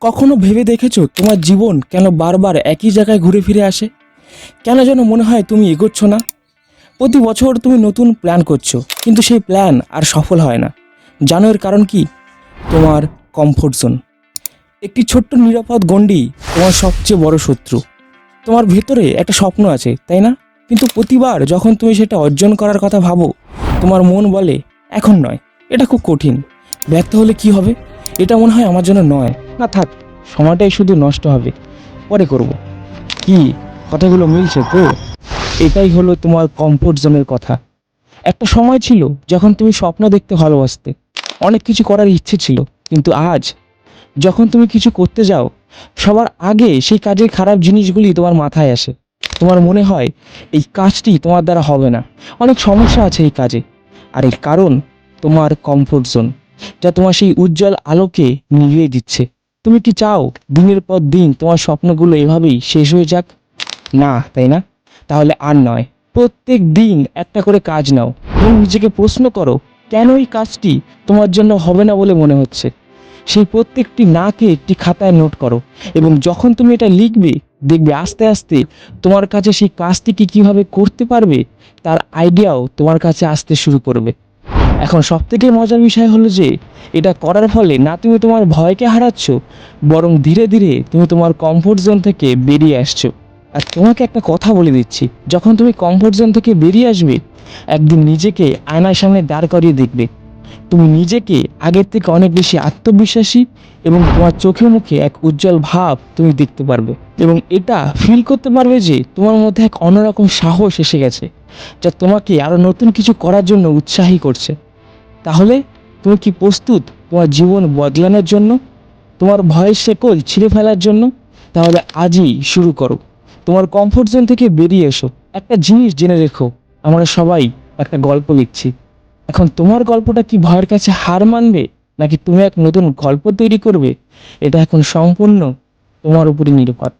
কখনো ভেবে দেখেছো তোমার জীবন কেন বারবার একই জায়গায় ঘুরে ফিরে আসে? কেন যেন মনে হয় তুমি এগোচ্ছ না? প্রতি বছর তুমি নতুন প্ল্যান করছো, কিন্তু সেই প্ল্যান আর সফল হয় না। জানো এর কারণ কি? তোমার কমফোর্ট জোন। একটি ছোট্ট নিরাপদ গণ্ডি তোমার সবচেয়ে বড় শত্রু। তোমার ভেতরে একটা স্বপ্ন আছে, তাই না? কিন্তু প্রতিবার যখন তুমি সেটা অর্জন করার কথা ভাবো, তোমার মন বলে এখন নয়, এটা খুব কঠিন। ব্যর্থ হলে কি হবে? এটা মনে হয় আমার জন্য নয়। না থাক, সময়টাই শুধু নষ্ট হবে, পরে করব। কি কথাগুলো মিলছে তো? এটাই হলো তোমার কমফোর্ট জোনের কথা। একটা সময় ছিল যখন তুমি স্বপ্ন দেখতে ভালোবাসতে, অনেক কিছু করার ইচ্ছে ছিল, কিন্তু আজ যখন তুমি কিছু করতে যাও, সবার আগে সেই কাজের খারাপ জিনিসগুলি তোমার মাথায় আসে। তোমার মনে হয় এই কাজটি তোমার দ্বারা হবে না, অনেক সমস্যা আছে এই কাজে। আর এর কারণ তোমার কমফোর্ট জোন, যা তোমার সেই উজ্জ্বল আলোকে নিভিয়ে দিচ্ছে। তুমি কি চাও দিনের পর দিন তোমার স্বপ্নগুলো এভাবেই শেষ হয়ে যাক? না, তাই না? তাহলে আর নয়, প্রত্যেক দিন একটা করে কাজ নাও এবং নিজেকে প্রশ্ন করো, কেন এই কাজটি তোমার জন্য হবে না বলে মনে হচ্ছে। সেই প্রত্যেকটি নাকে একটি খাতায় নোট করো, এবং যখন তুমি এটা লিখবে, দেখবে আস্তে আস্তে তোমার কাছে সেই কাজটিকে কিভাবে করতে পারবে তার আইডিয়াও তোমার কাছে আসতে শুরু করবে। এখন সবথেকে মজার বিষয় হলো যে এটা করার ফলে না তুমি তোমার ভয়কে হারাচ্ছ, বরং ধীরে ধীরে তুমি তোমার কমফোর্ট জোন থেকে বেরিয়ে আসছো। আর তোমাকে একটা কথা বলে দিচ্ছি, যখন তুমি কমফোর্ট জোন থেকে বেরিয়ে আসবে, একদিন নিজেকে আয়নার সামনে দাঁড় করিয়ে দেখবে। তুমি নিজেকে আগের থেকে অনেক বেশি আত্মবিশ্বাসী, এবং তোমার চোখে মুখে এক উজ্জ্বল ভাব তুমি দেখতে পারবে। এবং এটা ফিল করতে পারবে যে তোমার মধ্যে এক অন্যরকম সাহস এসে গেছে, যা তোমাকে আরও নতুন কিছু করার জন্য উৎসাহী করছে। তাহলে তুমি কি প্রস্তুত তোমার জীবন বদলানোর জন্য, তোমার ভয়ের শেকল ছিঁড়ে ফেলার জন্য? তাহলে আজই শুরু করো। তোমার কমফোর্ট জোন থেকে বেরিয়ে এসো। একটা জিনিস জেনে রেখো, আমরা সবাই একটা গল্প লিখছি। এখন তোমার গল্পটা কি ভয়ের কাছে হার মানবে, নাকি তুমি এক নতুন গল্প তৈরি করবে? এটা এখন সম্পূর্ণ তোমার উপরই নির্ভর।